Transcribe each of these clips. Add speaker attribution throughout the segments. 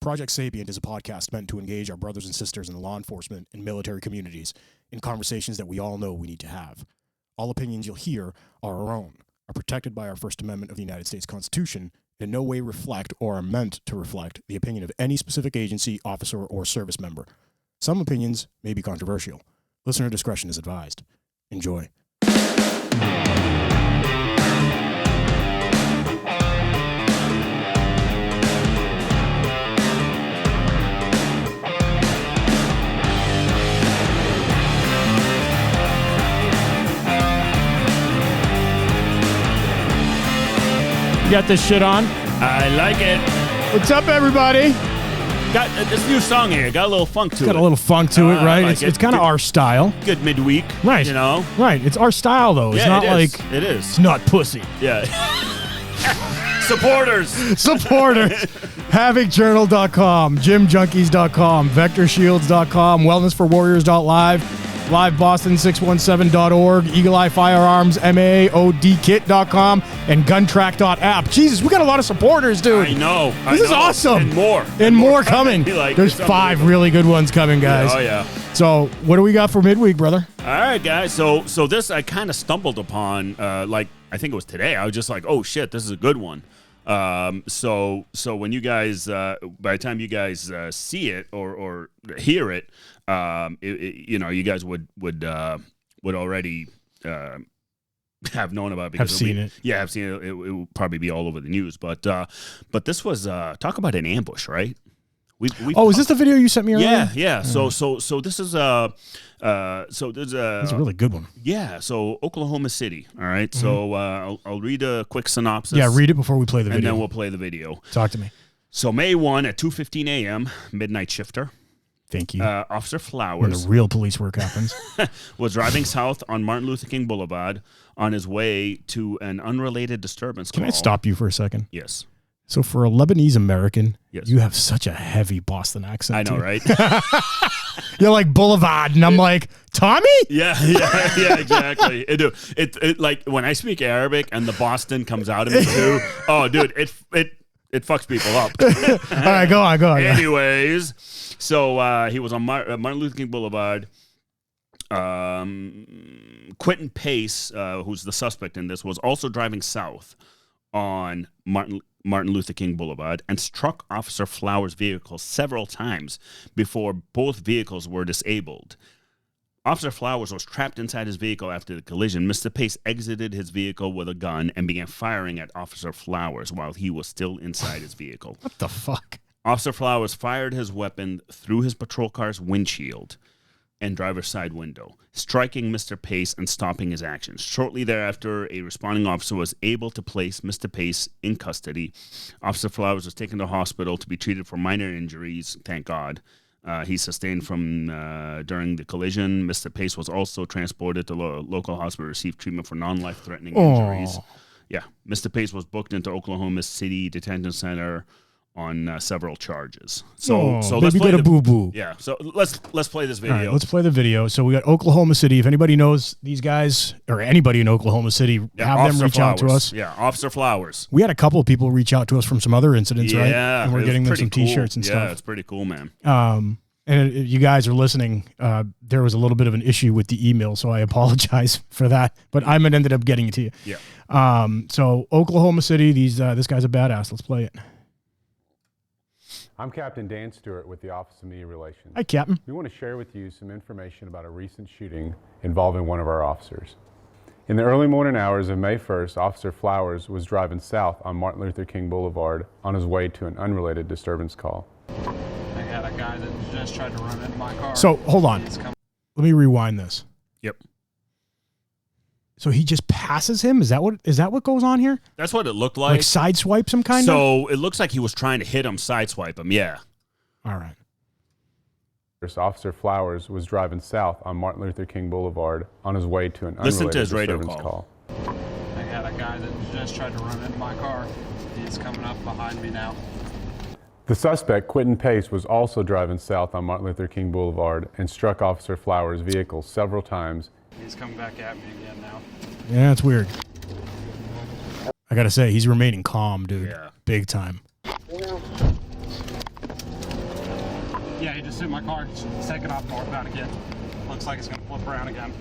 Speaker 1: Project Sapient is a podcast meant to engage our brothers and sisters in the law enforcement and military communities in conversations that we all know we need to have. All opinions you'll hear are our own, are protected by our First Amendment of the United States Constitution, and in no way reflect or are meant to reflect the opinion of any specific agency, officer, or service member. Some opinions may be controversial. Listener discretion is advised. Enjoy. You got this shit on?
Speaker 2: I like it.
Speaker 1: What's up, everybody?
Speaker 2: Got this new song here. Got a little funk to it.
Speaker 1: Got a little funk to it, right?
Speaker 2: Like
Speaker 1: it's kind of our style.
Speaker 2: Good midweek.
Speaker 1: Right.
Speaker 2: You know?
Speaker 1: Right. It's our style, though. It's not like...
Speaker 2: It is.
Speaker 1: It's not pussy.
Speaker 2: Yeah. Supporters. HavocJournal.com, GymJunkies.com, VectorShields.com, WellnessForWarriors.live, LiveBoston617.org, Eagle Eye Firearms, MAODKit.com, and GunTrack.app. Jesus, we got a lot of supporters, dude. I know.
Speaker 1: This is awesome.
Speaker 2: And more.
Speaker 1: And more coming.
Speaker 2: Like,
Speaker 1: there's 5 really good ones coming, guys.
Speaker 2: Oh, yeah.
Speaker 1: So, what do we got for midweek, brother?
Speaker 2: All right, guys. So this I kind of stumbled upon, I think it was today. I was just like, oh, shit, this is a good one. So when you guys, by the time you guys see it or hear it, you guys would already have known about it because
Speaker 1: have seen it.
Speaker 2: Yeah, I've seen it. It will probably be all over the news. But this was talk about an ambush, right? Is
Speaker 1: this the video you sent me earlier?
Speaker 2: Yeah. So this is it's a
Speaker 1: really good one.
Speaker 2: Yeah. So Oklahoma City. All right. Mm-hmm. So I'll read a quick synopsis.
Speaker 1: Yeah, read it before we play the video,
Speaker 2: and then we'll play the video.
Speaker 1: Talk to me.
Speaker 2: So May 1 at 2:15 a.m. midnight shifter.
Speaker 1: Thank you.
Speaker 2: Officer Flowers,
Speaker 1: where the real police work happens,
Speaker 2: was driving south on Martin Luther King Boulevard on his way to an unrelated disturbance call.
Speaker 1: Can I stop you for a second?
Speaker 2: Yes.
Speaker 1: So for a Lebanese American,
Speaker 2: yes,
Speaker 1: you have such a heavy Boston accent.
Speaker 2: I know, right?
Speaker 1: You're like Boulevard, and I'm like, Tommy?
Speaker 2: Yeah, exactly. It like when I speak Arabic and the Boston comes out of me too. Oh, dude, it fucks people up.
Speaker 1: All right, go on.
Speaker 2: Anyways, so he was on Martin Luther King Boulevard. Quentin Pace, who's the suspect in this, was also driving south on Martin Luther King Boulevard and struck Officer Flowers' vehicle several times before both vehicles were disabled. Officer Flowers was trapped inside his vehicle after the collision. Mr. Pace exited his vehicle with a gun and began firing at Officer Flowers while he was still inside his vehicle.
Speaker 1: What the fuck? Officer
Speaker 2: Flowers fired his weapon through his patrol car's windshield and driver's side window, striking Mr. Pace and stopping his actions. Shortly thereafter, a responding officer was able to place Mr. Pace in custody. Officer Flowers was taken to hospital to be treated for minor injuries, thank God. He sustained from during the collision. Mr. Pace was also transported to local hospital to receive treatment for non-life-threatening injuries. Yeah, Mr. Pace was booked into Oklahoma City Detention Center on several charges. So let's play
Speaker 1: the boo-boo.
Speaker 2: Yeah, so let's play this video.
Speaker 1: All right, let's play the video. So we got Oklahoma City. If anybody knows these guys or anybody in Oklahoma City, have them reach out to us.
Speaker 2: Yeah, Officer Flowers.
Speaker 1: We had a couple of people reach out to us from some other incidents, right?
Speaker 2: Yeah,
Speaker 1: and we're getting them some T-shirts and stuff.
Speaker 2: Yeah, it's pretty cool, man.
Speaker 1: And if you guys are listening, there was a little bit of an issue with the email, so I apologize for that. But I ended up getting it to you.
Speaker 2: Yeah.
Speaker 1: So Oklahoma City, this guy's a badass. Let's play it.
Speaker 3: I'm Captain Dan Stewart with the Office of Media Relations.
Speaker 1: Hi, Captain.
Speaker 3: We want to share with you some information about a recent shooting involving one of our officers. In the early morning hours of May 1st, Officer Flowers was driving south on Martin Luther King Boulevard on his way to an unrelated disturbance call.
Speaker 4: I had a guy that just tried to run into my car.
Speaker 1: So, hold on. Let me rewind this.
Speaker 2: Yep.
Speaker 1: So he just passes him? Is that what goes on here?
Speaker 2: That's what it looked like.
Speaker 1: Like sideswipes him, kind of?
Speaker 2: So it looks like he was trying to hit him, sideswipe him, yeah.
Speaker 1: All right.
Speaker 3: Officer Flowers was driving south on Martin Luther King Boulevard on his way to an unrelated disturbance call.
Speaker 4: I had a guy that just tried to run into my car. He's coming up behind me now.
Speaker 3: The suspect, Quentin Pace, was also driving south on Martin Luther King Boulevard and struck Officer Flowers' vehicle several times.
Speaker 4: He's coming back at me again now.
Speaker 1: Yeah, it's weird. I gotta say, he's remaining calm, dude.
Speaker 2: Yeah.
Speaker 1: Big time.
Speaker 4: Yeah, he just hit my car. It's taking off northbound again. Looks like it's going to flip around again.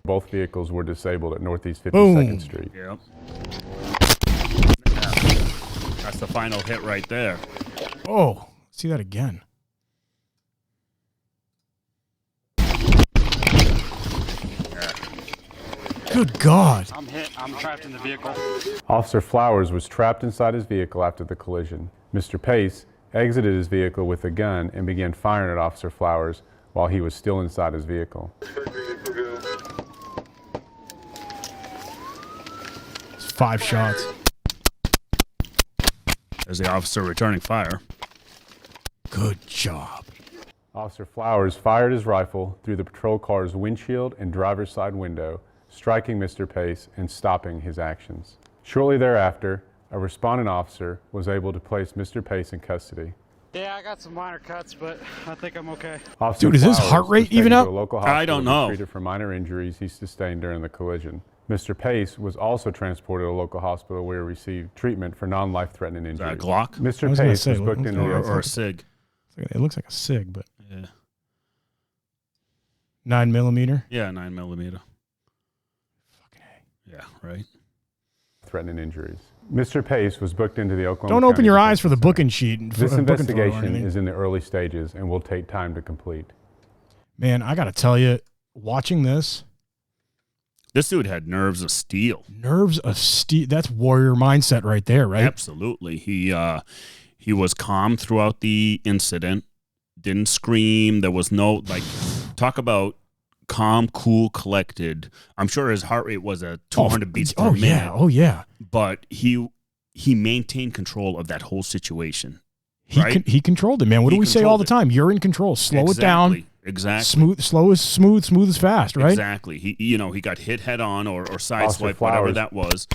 Speaker 3: Both vehicles were disabled at Northeast 52nd
Speaker 1: Boom.
Speaker 3: Street.
Speaker 2: Yep. That's the final hit right there.
Speaker 1: Oh, see that again. Good God.
Speaker 4: I'm hit. I'm trapped in the vehicle.
Speaker 3: Officer Flowers was trapped inside his vehicle after the collision. Mr. Pace exited his vehicle with a gun and began firing at Officer Flowers while he was still inside his vehicle.
Speaker 1: It's 5 shots.
Speaker 2: There's the officer returning fire.
Speaker 1: Good job.
Speaker 3: Officer Flowers fired his rifle through the patrol car's windshield and driver's side window, striking Mr. Pace and stopping his actions. Shortly thereafter, a responding officer was able to place Mr. Pace in custody.
Speaker 4: Yeah, I got some minor cuts, but I think I'm okay.
Speaker 3: Officer
Speaker 1: Dude, is his
Speaker 3: Flowers
Speaker 1: heart rate
Speaker 3: was taken
Speaker 1: even
Speaker 3: to
Speaker 1: up?
Speaker 3: a local
Speaker 2: I don't
Speaker 3: hospital
Speaker 2: know.
Speaker 3: and treated for minor injuries he sustained during the collision. Mr. Pace was also transported to a local hospital where he received treatment for non-life-threatening
Speaker 2: Is that a
Speaker 3: injuries.
Speaker 2: Glock?
Speaker 1: I
Speaker 3: Mr.
Speaker 1: was gonna
Speaker 3: Pace
Speaker 1: say,
Speaker 3: was booked
Speaker 1: looks
Speaker 3: into
Speaker 1: like-
Speaker 3: the
Speaker 2: Or a SIG?
Speaker 1: It looks like a SIG, but
Speaker 2: Yeah.
Speaker 1: 9mm.
Speaker 2: Yeah, 9mm.
Speaker 1: Fucking A.
Speaker 2: Yeah, right.
Speaker 3: threatening injuries. Mr. Pace was booked into the Oklahoma
Speaker 1: Don't open
Speaker 3: County
Speaker 1: your eyes for the
Speaker 3: Detention
Speaker 1: booking sheet. And
Speaker 3: Center. This
Speaker 1: booking photo or
Speaker 3: investigation
Speaker 1: anything.
Speaker 3: is in the early stages and will take time to complete.
Speaker 1: Man, I got to tell you, watching this,
Speaker 2: This dude had nerves of steel.
Speaker 1: nerves of steel. That's warrior mindset right there, right?
Speaker 2: Absolutely. He was calm throughout the incident. Didn't scream. There was no talk about calm, cool, collected. I'm sure his heart rate was at 200 beats per minute.
Speaker 1: Yeah. Oh, yeah.
Speaker 2: But he maintained control of that whole situation.
Speaker 1: He
Speaker 2: Right?
Speaker 1: he controlled it, man. What
Speaker 2: He
Speaker 1: do we say all
Speaker 2: controlled
Speaker 1: the
Speaker 2: it.
Speaker 1: time? You're in control. Slow it down.
Speaker 2: Exactly.
Speaker 1: Smooth as fast, right?
Speaker 2: Exactly. He got hit head on or sideswiped,
Speaker 3: Flowers.
Speaker 2: whatever that was.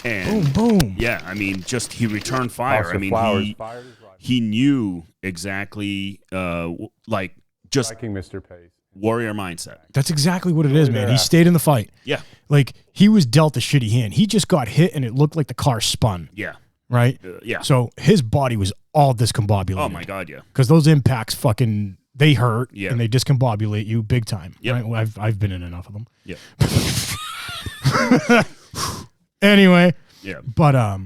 Speaker 2: And
Speaker 1: Boom.
Speaker 2: yeah, I mean, just he returned fire.
Speaker 3: Officer
Speaker 2: I mean,
Speaker 3: Flowers fired his rifle,
Speaker 2: he knew exactly, just
Speaker 3: striking Mr. Pace.
Speaker 2: warrior mindset.
Speaker 1: That's exactly what it is, man. He
Speaker 3: thereafter.
Speaker 1: stayed in the fight.
Speaker 2: Yeah,
Speaker 1: Like, he was dealt a shitty hand. He just got hit, and it looked like the car spun,
Speaker 2: yeah,
Speaker 1: right?
Speaker 2: yeah.
Speaker 1: So his body was all discombobulated.
Speaker 2: Oh my God, yeah.
Speaker 1: Because those impacts fucking, they hurt,
Speaker 2: Yeah.
Speaker 1: and they discombobulate you big time.
Speaker 2: Yep.
Speaker 1: Right? Well, I've been in enough of them.
Speaker 2: Yeah,
Speaker 1: Anyway,
Speaker 2: yeah.
Speaker 1: but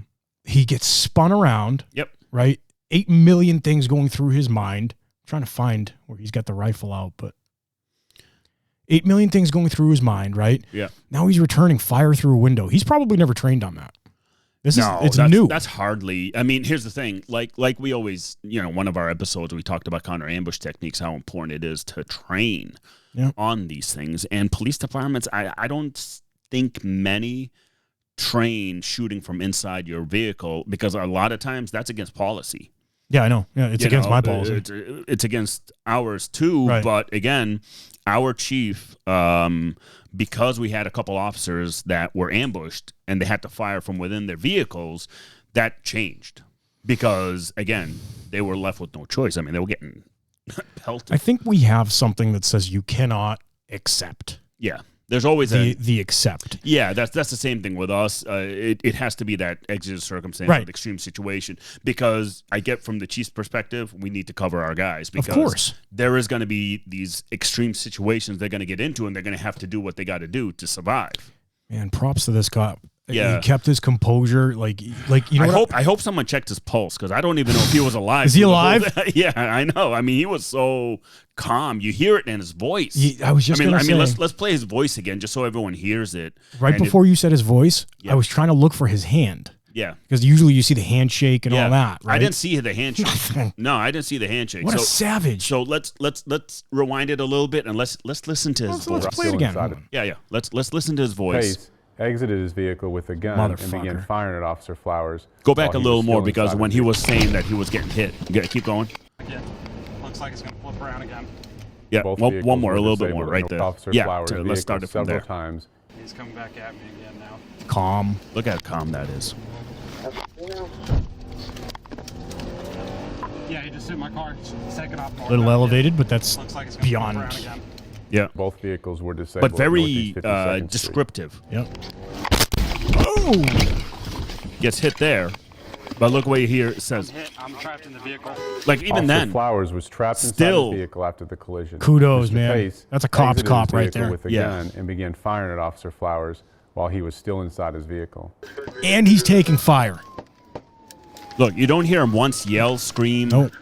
Speaker 1: he gets spun around,
Speaker 2: Yep.
Speaker 1: right? 8 million things going through his mind. I'm trying to find where he's got the rifle out, but 8 million things going through his mind, right?
Speaker 2: Yeah.
Speaker 1: Now he's returning fire through a window. He's probably never trained on that. It's
Speaker 2: That's
Speaker 1: new.
Speaker 2: That's hardly. I mean, here's the thing. Like we always, one of our episodes we talked about counter ambush techniques, how important it is to train
Speaker 1: Yeah.
Speaker 2: on these things. And police departments, I don't think many train shooting from inside your vehicle because a lot of times that's against policy.
Speaker 1: Yeah, I know. Yeah, it's
Speaker 2: You
Speaker 1: against
Speaker 2: know,
Speaker 1: my policy.
Speaker 2: It's against ours too.
Speaker 1: Right.
Speaker 2: But again, our chief, because we had a couple officers that were ambushed and they had to fire from within their vehicles, that changed because again, they were left with no choice. I mean, they were getting pelted.
Speaker 1: I think we have something that says you cannot accept
Speaker 2: Yeah. There's always
Speaker 1: the accept.
Speaker 2: Yeah, that's the same thing with us. It has to be that exigent circumstance,
Speaker 1: Right.
Speaker 2: or the extreme situation, because I get from the chief's perspective, we need to cover our guys because
Speaker 1: course.
Speaker 2: there is going to be these extreme situations they're going to get into, and they're going to have to do what they got to do to survive.
Speaker 1: Man, props to this cop.
Speaker 2: Yeah.
Speaker 1: He kept his composure. Like you know.
Speaker 2: I hope someone checked his pulse because I don't even know if he was alive.
Speaker 1: Is he
Speaker 2: for the whole
Speaker 1: alive?
Speaker 2: thing. Yeah, I know. I mean, he was so calm. You hear it in his voice.
Speaker 1: I was just gonna say,
Speaker 2: let's play his voice again just so everyone hears it.
Speaker 1: right
Speaker 2: And
Speaker 1: before you said his voice,
Speaker 2: Yeah.
Speaker 1: I was trying to look for his hand
Speaker 2: yeah.
Speaker 1: because usually you see the handshake and
Speaker 2: Yeah,
Speaker 1: all that. Right?
Speaker 2: I didn't see the handshake. No, I didn't see the handshake.
Speaker 1: What a
Speaker 2: So,
Speaker 1: savage!
Speaker 2: so let's rewind it a little bit and let's listen to his voice.
Speaker 1: Let's play it
Speaker 3: Still
Speaker 1: again.
Speaker 3: inside
Speaker 1: Hold
Speaker 3: of-
Speaker 1: on.
Speaker 2: Yeah. Let's listen to his voice.
Speaker 3: Pace exited his vehicle with a gun and began
Speaker 1: Motherfucker.
Speaker 3: firing at Officer Flowers.
Speaker 2: Go back a
Speaker 3: while he
Speaker 2: little
Speaker 3: was
Speaker 2: more
Speaker 3: still
Speaker 2: because
Speaker 3: inside
Speaker 2: when
Speaker 3: his
Speaker 2: he
Speaker 3: vehicle.
Speaker 2: was saying that he was getting hit. Keep going.
Speaker 4: Again. Looks like it's going to flip around again.
Speaker 2: Yeah,
Speaker 3: Both
Speaker 2: one
Speaker 3: vehicles
Speaker 2: more,
Speaker 3: were
Speaker 2: a little bit
Speaker 3: disabled
Speaker 2: more,
Speaker 3: at
Speaker 2: right there.
Speaker 3: Officer
Speaker 2: Yeah,
Speaker 3: Flowers'
Speaker 2: let's start it
Speaker 3: vehicle
Speaker 2: from there.
Speaker 3: several times.
Speaker 4: He's coming back at me again now.
Speaker 1: Calm.
Speaker 2: Look how calm that is.
Speaker 4: Yeah, he just hit my car. It's taking off.
Speaker 1: A little elevated, but that's
Speaker 4: Looks like it's going to flip
Speaker 1: beyond.
Speaker 4: around again.
Speaker 2: Yeah,
Speaker 3: Both vehicles were disabled.
Speaker 2: but very
Speaker 3: at Northeast 52nd Street.
Speaker 2: descriptive.
Speaker 1: Yep. Oh,
Speaker 2: Gets hit there. But look what here it says.
Speaker 4: I'm trapped in the vehicle.
Speaker 2: Like even
Speaker 3: Officer
Speaker 2: then,
Speaker 3: Flowers was trapped inside
Speaker 2: still-
Speaker 3: the vehicle after the collision.
Speaker 1: Kudos,
Speaker 3: Mr.
Speaker 1: man.
Speaker 3: Pace
Speaker 1: That's a cop's
Speaker 3: exited
Speaker 1: cop
Speaker 3: his
Speaker 1: right
Speaker 3: vehicle
Speaker 1: there.
Speaker 3: with a gun and began firing at Officer Flowers while he was still inside his vehicle.
Speaker 1: And he's taking fire.
Speaker 2: look, you don't hear him once yell, scream.
Speaker 1: Nope.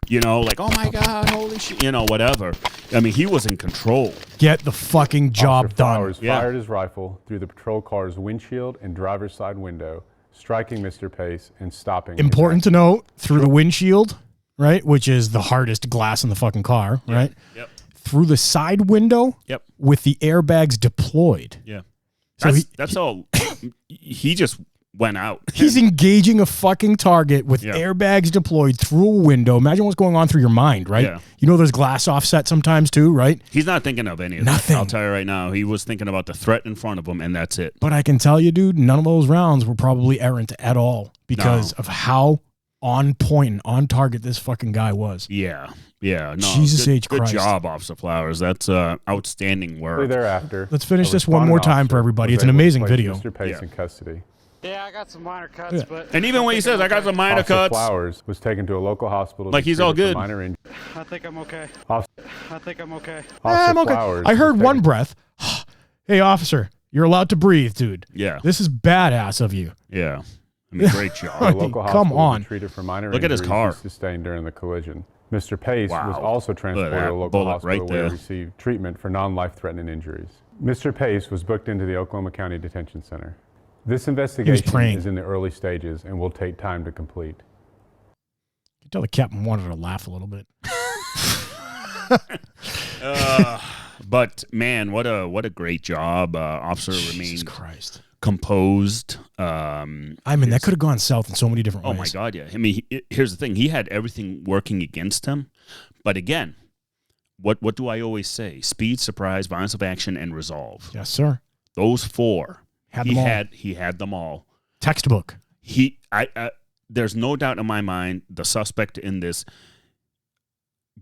Speaker 2: You know, like, oh my God, holy shit, you know, whatever. I mean, he was in control.
Speaker 1: Get the fucking job
Speaker 3: Officer
Speaker 1: done.
Speaker 3: Flowers fired his rifle through the patrol car's windshield and driver's side window, striking Mr. Pace and stopping.
Speaker 1: Important to note, through the windshield, right, which is the hardest glass in the fucking car, right?
Speaker 2: Yep.
Speaker 1: Through the side window,
Speaker 2: Yep.
Speaker 1: with the airbags deployed.
Speaker 2: Yeah.
Speaker 1: So
Speaker 2: That's all. He just went out.
Speaker 1: He's engaging a fucking target with
Speaker 2: Yeah.
Speaker 1: airbags deployed through a window. Imagine what's going on through your mind, right?
Speaker 2: Yeah.
Speaker 1: You know there's glass offset sometimes too, right?
Speaker 2: He's not thinking of any of
Speaker 1: Nothing.
Speaker 2: that. I'll tell you right now. He was thinking about the threat in front of him, and that's it.
Speaker 1: But I can tell you, dude, none of those rounds were probably errant at all because of how on point and on target this fucking guy was.
Speaker 2: Yeah. Yeah. No.
Speaker 1: Jesus
Speaker 2: good,
Speaker 1: H.
Speaker 2: Good
Speaker 1: Christ.
Speaker 2: job, Officer Flowers. That's outstanding work.
Speaker 3: Shortly thereafter,
Speaker 1: Let's finish
Speaker 3: a
Speaker 1: this one more
Speaker 3: responding
Speaker 1: time for
Speaker 3: officer
Speaker 1: everybody.
Speaker 3: was
Speaker 1: It's an
Speaker 3: able to
Speaker 1: amazing
Speaker 3: place
Speaker 1: video.
Speaker 3: Mr. Pace
Speaker 2: Yeah.
Speaker 3: in custody.
Speaker 4: Yeah, I got some minor cuts,
Speaker 1: Yeah.
Speaker 4: but
Speaker 2: And even when he says, I got some minor
Speaker 3: Officer
Speaker 2: cuts.
Speaker 3: Flowers was taken to a local hospital.
Speaker 2: Like
Speaker 3: to be
Speaker 2: he's all
Speaker 3: treated for
Speaker 2: good.
Speaker 3: Minor injuries.
Speaker 4: I think I'm okay.
Speaker 3: Officer
Speaker 4: I think I'm okay.
Speaker 1: I'm okay.
Speaker 3: Flowers
Speaker 1: I
Speaker 3: was
Speaker 1: heard one
Speaker 3: taken-
Speaker 1: breath. Hey, officer, you're allowed to breathe, dude.
Speaker 2: Yeah.
Speaker 1: This is badass of you.
Speaker 2: Yeah. I mean, great
Speaker 3: to a
Speaker 2: job.
Speaker 3: local
Speaker 1: Come
Speaker 3: hospital
Speaker 1: on.
Speaker 3: to be treated for minor
Speaker 2: Look at his
Speaker 3: injuries
Speaker 2: car.
Speaker 3: he sustained during the collision. Mr. Pace
Speaker 2: Wow.
Speaker 3: was also transported to
Speaker 2: that
Speaker 3: a local
Speaker 2: bullet
Speaker 3: hospital
Speaker 2: right
Speaker 3: where
Speaker 2: there.
Speaker 3: he received treatment for non-life-threatening injuries. Mr. Pace was booked into the Oklahoma County Detention Center. This investigation
Speaker 1: praying.
Speaker 3: is in the early stages and will take time to complete.
Speaker 1: You can tell the captain wanted to laugh a little bit.
Speaker 2: But man, what a great job. Officer
Speaker 1: Jesus
Speaker 2: remained
Speaker 1: Christ.
Speaker 2: composed.
Speaker 1: I mean, that could have gone south in so many different
Speaker 2: Oh
Speaker 1: ways.
Speaker 2: my God, yeah. I mean, here's the thing: he had everything working against him. But again, what do I always say? Speed, surprise, violence of action, and resolve.
Speaker 1: Yes, sir.
Speaker 2: Those four,
Speaker 1: Had
Speaker 2: he
Speaker 1: them all.
Speaker 2: had them all.
Speaker 1: Textbook.
Speaker 2: There's no doubt in my mind the suspect in this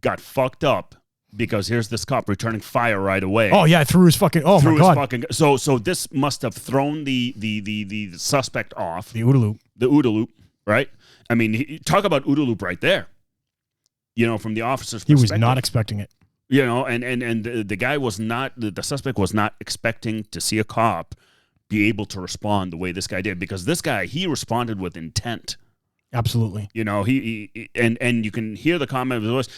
Speaker 2: got fucked up because here's this cop returning fire right away.
Speaker 1: Oh yeah, through his fucking. Oh
Speaker 2: through
Speaker 1: my God.
Speaker 2: his fucking. So this must have thrown the suspect off.
Speaker 1: The OODA loop.
Speaker 2: The OODA loop, right? I mean, talk about OODA loop right there. You know, from the officer's
Speaker 1: He
Speaker 2: perspective.
Speaker 1: was not expecting it.
Speaker 2: You know, and the guy was not, the suspect was not expecting to see a cop be able to respond the way this guy did, because this guy, he responded with intent.
Speaker 1: Absolutely.
Speaker 2: You know, he and you can hear the comment of his voice.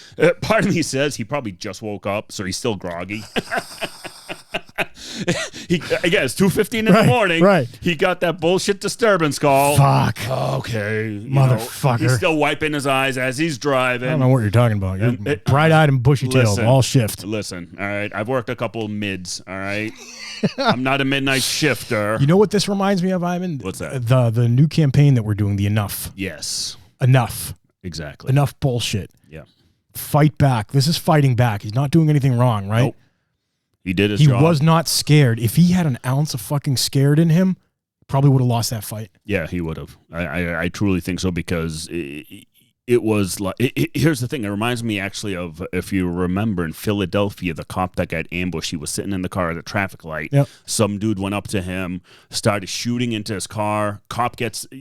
Speaker 2: Part of me says he probably just woke up, so he's still groggy. Again, it's 2:15 in the morning.
Speaker 1: right.
Speaker 2: He got that bullshit disturbance call.
Speaker 1: Fuck.
Speaker 2: Okay,
Speaker 1: Motherfucker.
Speaker 2: He's still wiping his eyes as he's driving.
Speaker 1: I don't know what you're talking about. You're
Speaker 2: And it-
Speaker 1: bright-eyed and bushy-tailed,
Speaker 2: Listen.
Speaker 1: all shift.
Speaker 2: Listen, all right. I've worked a couple mids. All right. I'm not a midnight shifter.
Speaker 1: You know what this reminds me of, Ivan?
Speaker 2: What's that?
Speaker 1: The new campaign that we're doing, the Enough.
Speaker 2: Yes,
Speaker 1: Enough.
Speaker 2: exactly.
Speaker 1: Enough bullshit.
Speaker 2: Yeah.
Speaker 1: Fight back. This is fighting back. He's not doing anything wrong, right?
Speaker 2: Nope. He did his
Speaker 1: He
Speaker 2: job.
Speaker 1: was not scared. If he had an ounce of fucking scared in him, probably would have lost that fight.
Speaker 2: Yeah, he would have. I truly think so, because it was like, here's the thing. It reminds me actually of, if you remember, in Philadelphia, the cop that got ambushed. He was sitting in the car at a traffic light.
Speaker 1: Yep.
Speaker 2: Some dude went up to him, started shooting into his car. Cop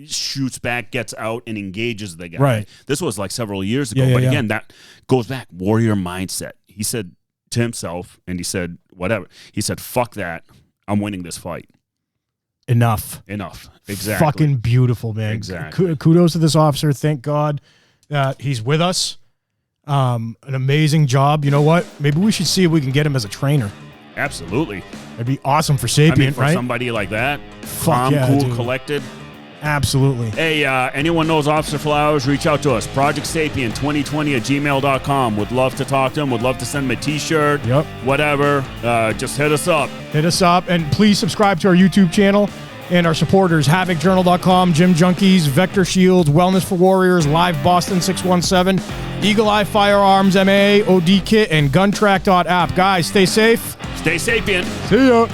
Speaker 2: shoots back, gets out, and engages the guy.
Speaker 1: Right.
Speaker 2: This was like several years ago.
Speaker 1: Yeah,
Speaker 2: but
Speaker 1: yeah.
Speaker 2: again, that goes back. Warrior mindset. He said to himself, and he said, whatever. He said, fuck that. I'm winning this fight.
Speaker 1: Enough.
Speaker 2: Exactly.
Speaker 1: Fucking beautiful, man.
Speaker 2: Exactly.
Speaker 1: Kudos to this officer. Thank God that he's with us. An amazing job. You know what? Maybe we should see if we can get him as a trainer.
Speaker 2: Absolutely.
Speaker 1: It'd be awesome for Sapient,
Speaker 2: I mean, for
Speaker 1: right?
Speaker 2: somebody like that,
Speaker 1: Fuck
Speaker 2: calm,
Speaker 1: yeah,
Speaker 2: cool,
Speaker 1: dude.
Speaker 2: collected.
Speaker 1: Absolutely.
Speaker 2: Hey, anyone knows Officer Flowers, reach out to us. ProjectSapient2020@gmail.com. Would love to talk to him. Would love to send him a t-shirt.
Speaker 1: Yep.
Speaker 2: Whatever. Just hit us up.
Speaker 1: Hit us up, and please subscribe to our YouTube channel and our supporters, HavocJournal.com, Gym Junkies, Vector Shields, Wellness for Warriors, Live Boston 617, Eagle Eye Firearms, MA, OD Kit, and GunTrack.app. Guys, stay safe.
Speaker 2: Stay sapient.
Speaker 1: See ya.